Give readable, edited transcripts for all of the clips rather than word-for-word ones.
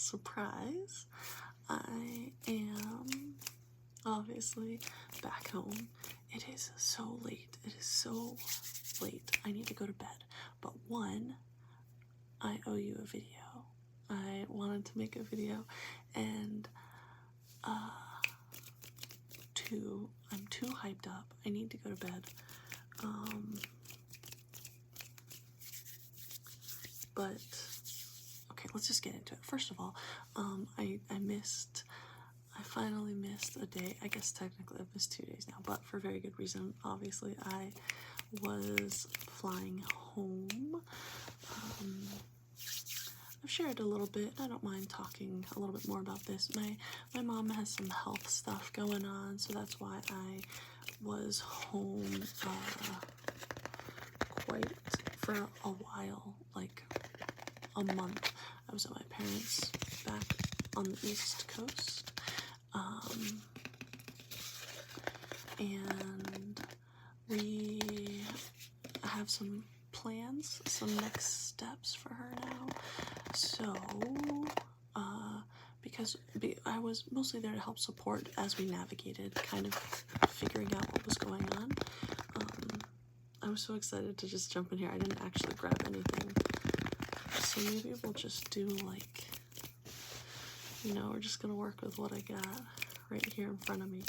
surprise, I am obviously back home. It is so late. It is so late. I need to go to bed. But one, I owe you a video. I wanted to make a video, and two, I'm too hyped up. I need to go to bed. But okay, let's just get into it. First of all, I finally missed a day. I guess technically I've missed 2 days now, but for very good reason. Obviously, I was flying home. I've shared a little bit. I don't mind talking a little bit more about this. My mom has some health stuff going on, so that's why I was home quite for a while, like a month. I was at my parents' back on the East Coast, and we have some plans, some next steps for her now. So, because I was mostly there to help support as we navigated, kind of figuring out what was going on. I was so excited to just jump in here. I didn't actually grab anything. So maybe we'll just do like, you know, we're just gonna work with what I got right here in front of me.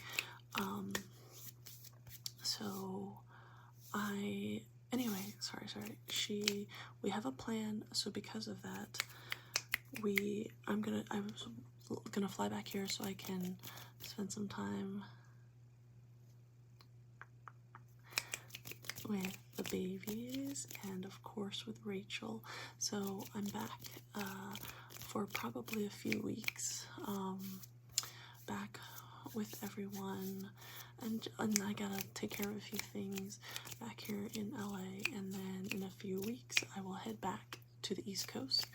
Anyway, sorry. We have a plan, so because of that, I was gonna fly back here so I can spend some time with the babies and of course with Rachel. So I'm back for probably a few weeks, back with everyone, and I gotta take care of a few things back here in LA, and then in a few weeks I will head back to the East Coast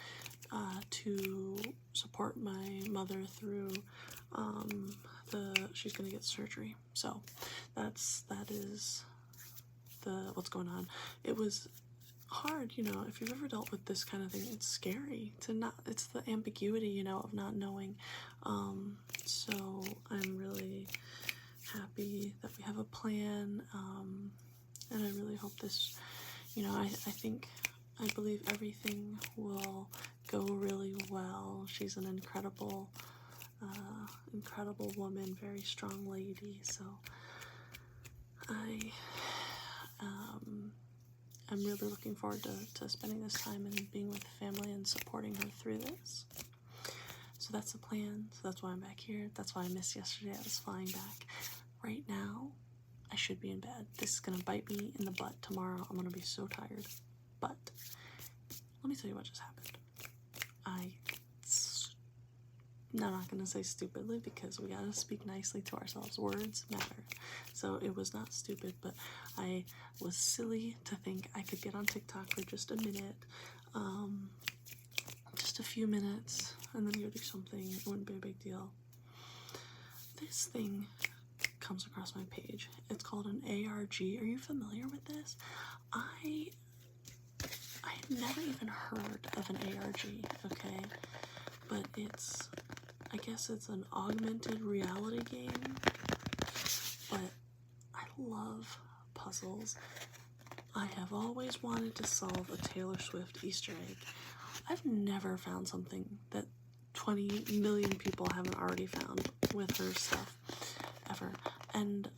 to support my mother through she's gonna get surgery. So that is what's going on. It was hard, you know, if you've ever dealt with this kind of thing, it's scary it's the ambiguity, you know, of not knowing. So I'm really happy that we have a plan, and I really hope this, you know, I believe everything will go really well. She's an incredible woman, very strong lady, so I'm really looking forward to spending this time and being with family and supporting her through this. So that's the plan. So that's why I'm back here. That's why I missed yesterday. I was flying back. Right now, I should be in bed. This is going to bite me in the butt tomorrow. I'm going to be so tired. But let me tell you what just happened. I'm not going to say stupidly because we got to speak nicely to ourselves. Words matter. So it was not stupid, but I was silly to think I could get on TikTok for just a minute, just a few minutes, and then go do something. It wouldn't be a big deal. This thing comes across my page. It's called an ARG. Are you familiar with this? I had never even heard of an ARG, okay? But I guess it's an augmented reality game, but I love puzzles. I have always wanted to solve a Taylor Swift Easter egg. I've never found something that 20 million people haven't already found with her stuff ever. And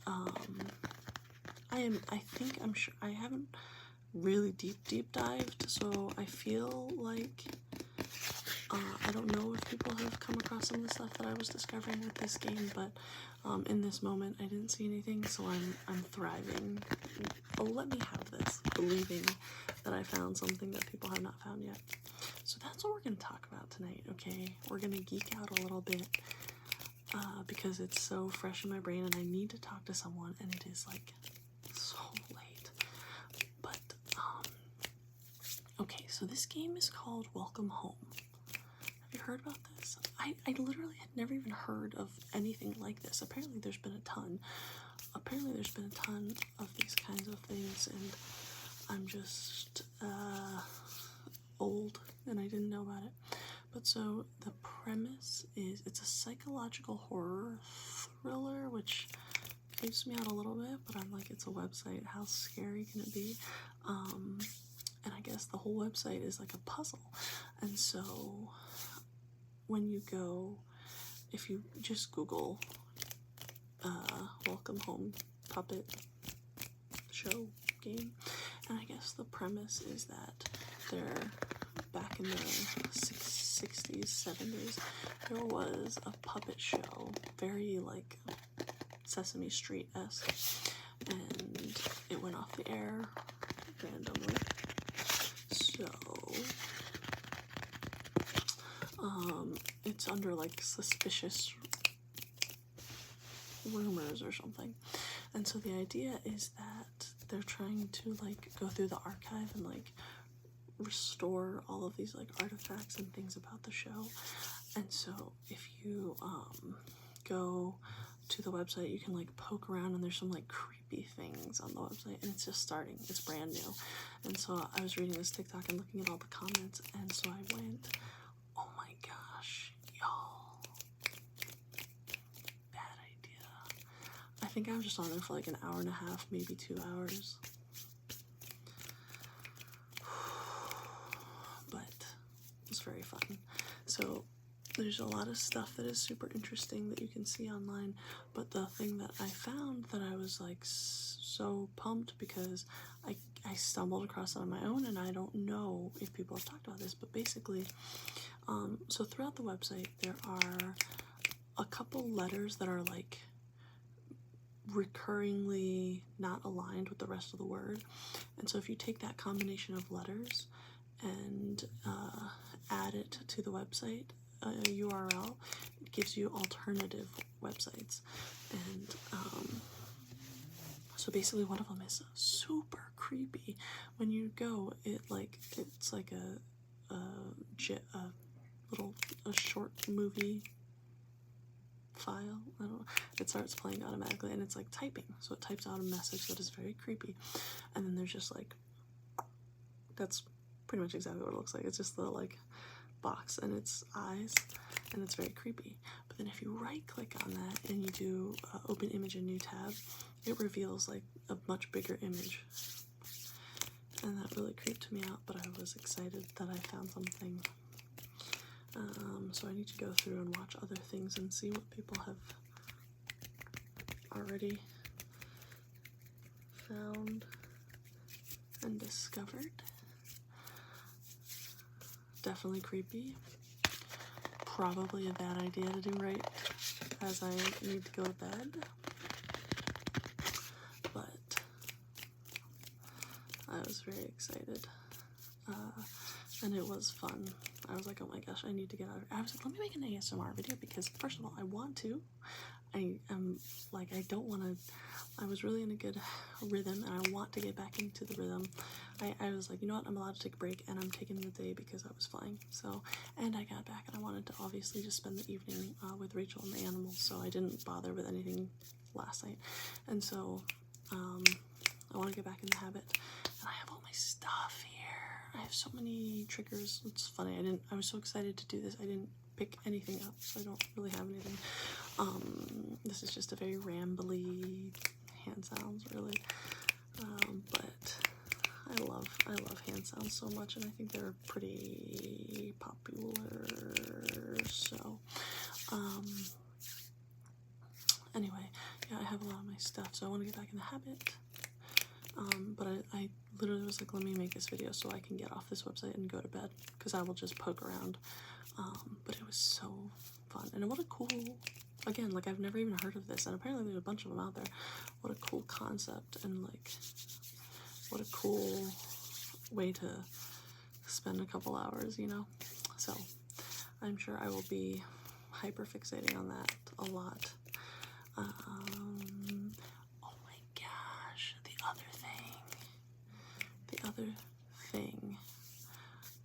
I'm sure I haven't really deep dived, so I feel like I don't know if people have come across some of the stuff that I was discovering with this game, but in this moment I didn't see anything, so I'm thriving. Oh, let me have this, believing that I found something that people have not found yet. So that's what we're going to talk about tonight, okay? We're going to geek out a little bit because it's so fresh in my brain and I need to talk to someone, and it is like so late. But okay, so this game is called Welcome Home. Have you heard about this? I literally had never even heard of anything like this. Apparently there's been a ton of these kinds of things, and I'm just old and I didn't know about it. But so the premise is it's a psychological horror thriller, which creeps me out a little bit, but I'm like, it's a website. How scary can it be? And I guess the whole website is like a puzzle. And so when you go, if you just Google Welcome Home Puppet Show game, and I guess the premise is that they're back in the 60s, 70s, there was a puppet show, very like Sesame Street-esque, and it went off the air randomly. So it's under like suspicious rumors or something. And so the idea is that they're trying to like go through the archive and like restore all of these like artifacts and things about the show. And so if you go to the website, you can like poke around and there's some like creepy things on the website, and it's just starting, it's brand new. And so I was reading this TikTok and looking at all the comments, and so I went, oh my gosh, y'all, bad idea. I think I was just on there for like an hour and a half, maybe 2 hours. But it was very fun. So there's a lot of stuff that is super interesting that you can see online, but the thing that I found that I was like so pumped, because I stumbled across it on my own, and I don't know if people have talked about this, but basically, so throughout the website there are a couple letters that are like recurringly not aligned with the rest of the word, and so if you take that combination of letters and add it to the website URL, it gives you alternative websites. And so basically one of them is super creepy. When you go, it's like a short movie file. I don't know. It starts playing automatically, and it's like typing, so it types out a message that is very creepy. And then there's just like, that's pretty much exactly what it looks like. It's just the like box and its eyes, and it's very creepy. But then if you right click on that and you do open image in new tab, it reveals like a much bigger image, and that really creeped me out, but I was excited that I found something. So I need to go through and watch other things and see what people have already found and discovered. Definitely creepy. Probably a bad idea to do right as I need to go to bed. But I was very excited. And it was fun. I was like, oh my gosh, I need to get out of here. I was like, let me make an ASMR video, because first of all, I want to. I am like, I don't want to. I was really in a good rhythm, and I want to get back into the rhythm. I was like, you know what, I'm allowed to take a break, and I'm taking the day because I was flying. So, and I got back, and I wanted to obviously just spend the evening with Rachel and the animals, so I didn't bother with anything last night. And so I want to get back in the habit, and I have all my stuff here. I have so many triggers. It's funny, I was so excited to do this, I didn't pick anything up, so I don't really have anything. This is just a very rambly hand sounds, really. But I love hand sounds so much, and I think they're pretty popular. So anyway, yeah, I have a lot of my stuff, so I want to get back in the habit. But I literally was like, let me make this video so I can get off this website and go to bed, because I will just poke around. But it was so fun, and what a cool, again, like, I've never even heard of this, and apparently there's a bunch of them out there. What a cool concept, and like, what a cool way to spend a couple hours, you know? So I'm sure I will be hyper fixating on that a lot. Oh my gosh, the other thing,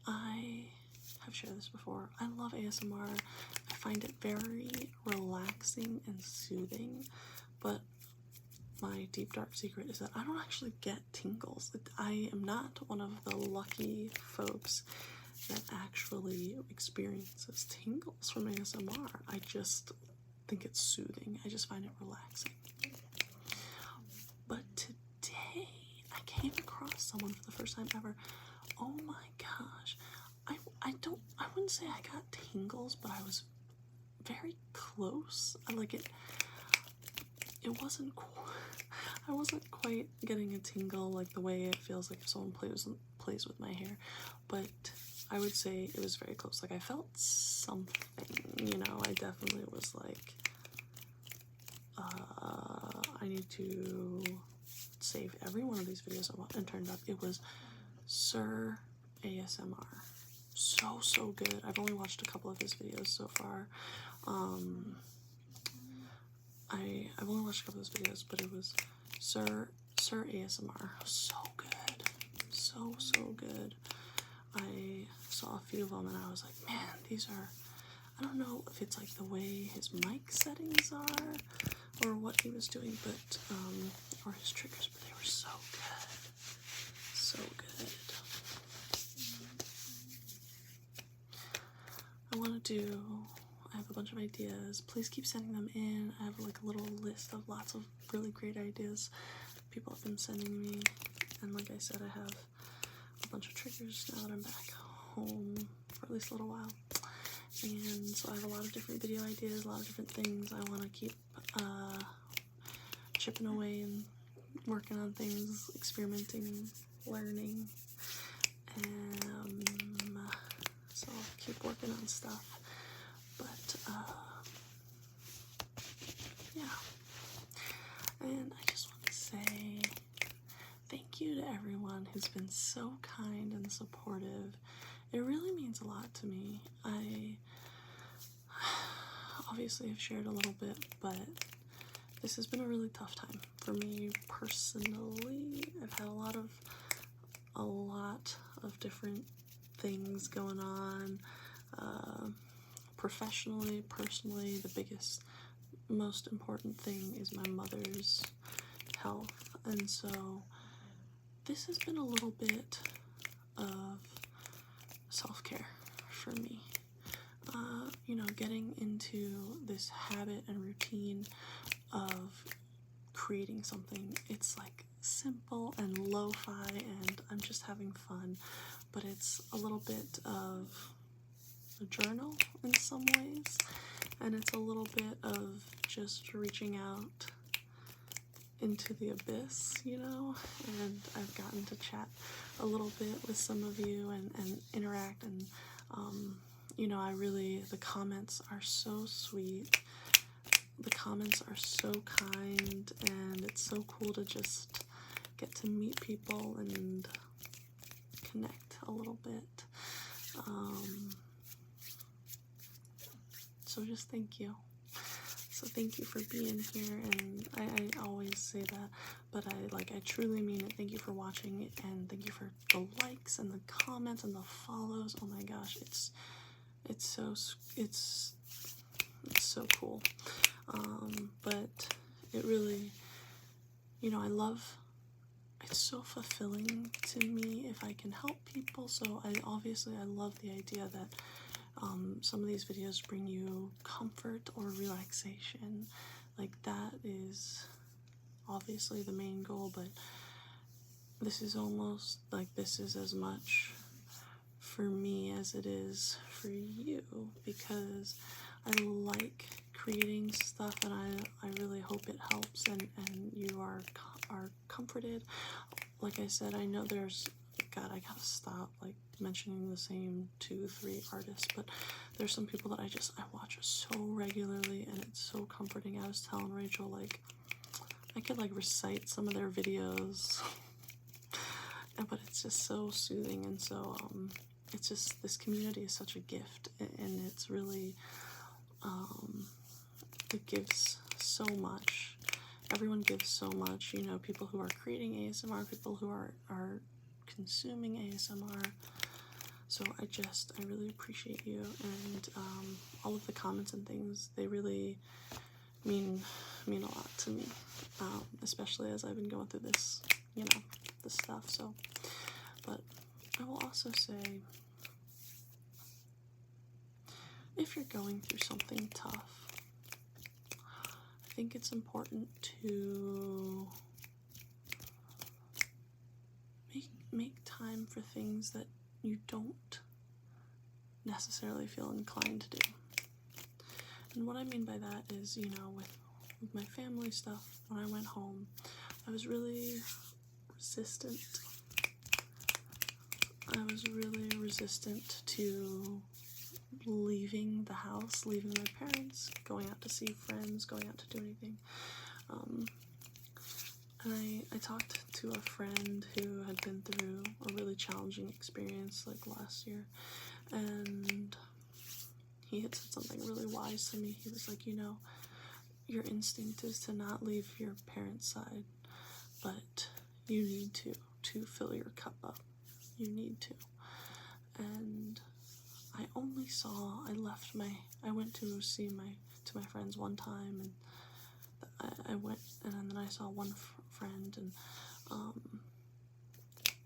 I have shared this before. I love ASMR. I find it very relaxing and soothing, but my deep dark secret is that I don't actually get tingles. I am not one of the lucky folks that actually actually experiences tingles from ASMR. I just think it's soothing. I just find it relaxing. But today, I came across someone for the first time ever. Oh my gosh. I wouldn't say I got tingles, but I was very close. It wasn't I wasn't quite getting a tingle like the way it feels like if someone plays with my hair, but I would say it was very close. Like I felt something, you know. I definitely was like, I need to save every one of these videos. And turned up, it was Sir ASMR. So good. I've only watched a couple of his videos so far. I've only watched a couple of his videos, but it was Sir ASMR. So good. So good. I saw a few of them and I was like, man, these are, I don't know if it's like the way his mic settings are or what he was doing, but or his triggers, but they were so good. So good. I have a bunch of ideas. Please keep sending them in. I have like a little list of lots of really great ideas people have been sending me. And like I said, I have a bunch of triggers now that I'm back home for at least a little while. And so I have a lot of different video ideas, a lot of different things. I want to keep chipping away and working on things, experimenting, learning. So I'll keep working on stuff. But yeah. And I just want to say thank you to everyone who's been so kind and supportive. It really means a lot to me. I obviously have shared a little bit, but this has been a really tough time for me personally. I've had a lot of different things going on. Professionally, personally, the biggest, most important thing is my mother's health. And so this has been a little bit of self-care for me. You know, getting into this habit and routine of creating something. It's like simple and lo-fi and I'm just having fun, but it's a little bit of a journal in some ways, and it's a little bit of just reaching out into the abyss, you know. And I've gotten to chat a little bit with some of you and interact, and you know, the comments are so sweet, the comments are so kind, and it's so cool to just get to meet people and connect a little bit. So just thank you. So thank you for being here, and I always say that, but I truly mean it. Thank you for watching, and thank you for the likes and the comments and the follows. Oh my gosh, it's so cool. But it really, you know, it's so fulfilling to me if I can help people. So I love the idea that some of these videos bring you comfort or relaxation. Like that is obviously the main goal, but this is almost like this is as much for me as it is for you, because I like creating stuff, and I really hope it helps and you are comforted. Like I said, I know God, I gotta stop like mentioning the same 2-3 artists, but there's some people that I watch so regularly, and it's so comforting. I was telling Rachel, like, I could like recite some of their videos, but it's just so soothing, and so it's just, this community is such a gift, and it's really it gives so much. Everyone gives so much, you know, people who are creating ASMR, people who are consuming ASMR. So I really appreciate you, and all of the comments and things, they really mean a lot to me, especially as I've been going through this, you know, this stuff. So, but I will also say if you're going through something tough, I think it's important to make time for things that you don't necessarily feel inclined to do. And what I mean by that is, you know, with my family stuff, when I went home, I was really resistant. I was really resistant to leaving the house, leaving my parents, going out to see friends, going out to do anything. And I talked to a friend who had been through a really challenging experience like last year, and he had said something really wise to me. He was like, you know, your instinct is to not leave your parents' side, but you need to fill your cup up. You need to. And I went to see my friends one time, and I went, and then I saw one friend, and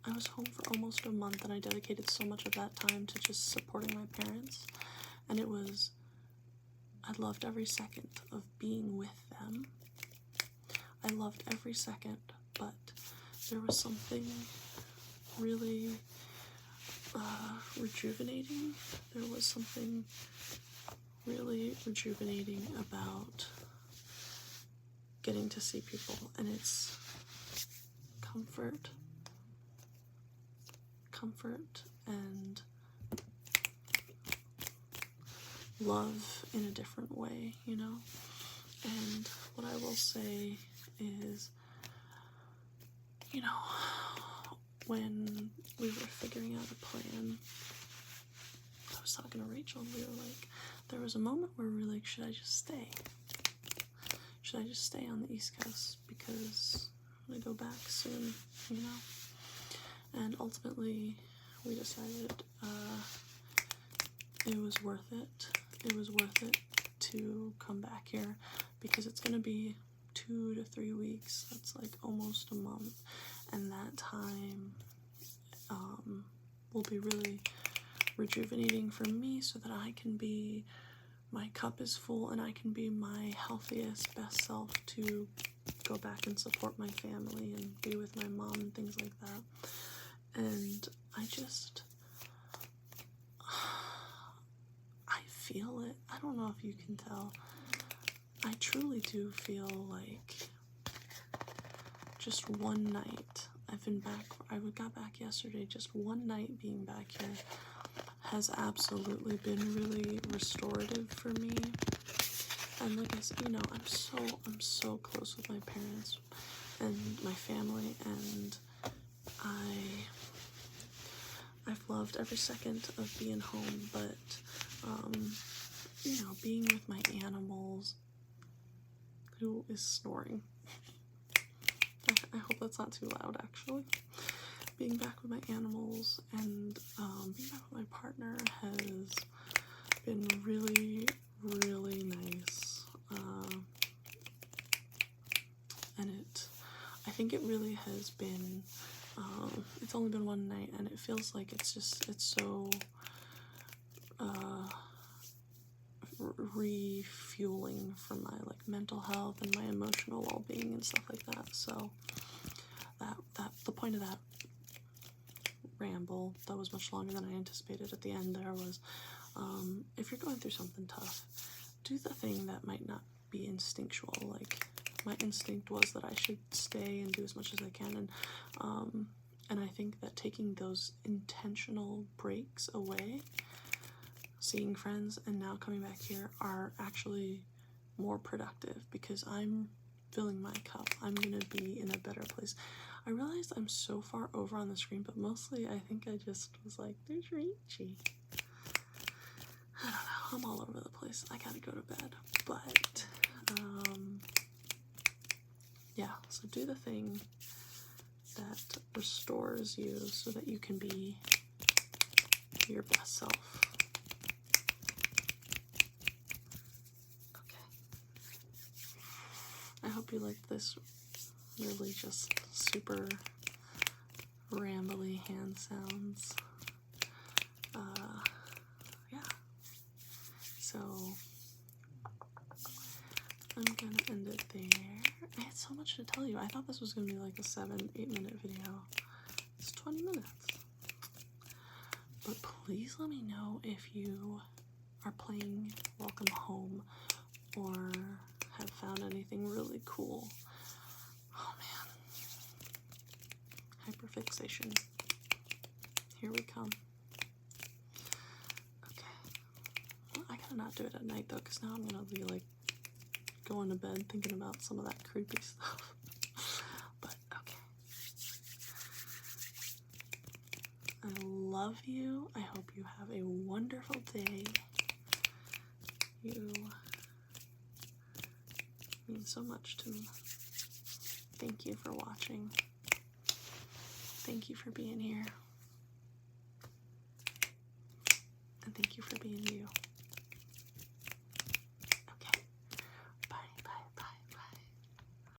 I was home for almost a month, and I dedicated so much of that time to just supporting my parents, and I loved every second of being with them. I loved every second, but there was something really rejuvenating. There was something really rejuvenating about getting to see people, and it's comfort and love in a different way, you know? And what I will say is, you know, when we were figuring out a plan, I was talking to Rachel, and we were like, there was a moment where we were like, should I just stay? Should I just stay on the East Coast? Because I'm gonna go back soon, you know? And ultimately, we decided it was worth it. It was worth it to come back here, because it's gonna be 2 to 3 weeks. That's like almost a month, and that time will be really rejuvenating for me, so that my cup is full, and I can be my healthiest, best self to go back and support my family and be with my mom and things like that. And I feel it. I don't know if you can tell. I truly do feel like just one night, I got back yesterday, just one night being back here has absolutely been really restorative for me. And like I said, you know, I'm so close with my parents and my family, and I've loved every second of being home, but you know, being with my animals. Who is snoring? I hope that's not too loud, actually. Being back with my animals and being back with my partner has been really, really nice. And I think it really has been, it's only been one night, and it feels like it's so refueling for my like mental health and my emotional well-being and stuff like that. So that the point of that ramble that was much longer than I anticipated at the end there was, if you're going through something tough, do the thing that might not be instinctual. Like, my instinct was that I should stay and do as much as I can, and I think that taking those intentional breaks away, seeing friends and now coming back here, are actually more productive, because I'm filling my cup. I'm gonna be in a better place. I realized I'm so far over on the screen, but mostly I think I just was like, there's Richie. I don't know, I'm all over the place. I gotta go to bed. But yeah, so do the thing that restores you so that you can be your best self. I hope you liked this really just super rambly hand sounds. Yeah. So I'm gonna end it there. I had so much to tell you. I thought this was gonna be like a 7-8 minute video. It's 20 minutes. But please let me know if you are playing Welcome Home or have found anything really cool. Oh man. Hyperfixation. Here we come. Okay. Well, I gotta not do it at night though, because now I'm gonna be like going to bed thinking about some of that creepy stuff. But okay. I love you. I hope you have a wonderful day. You mean so much to me. Thank you for watching. Thank you for being here.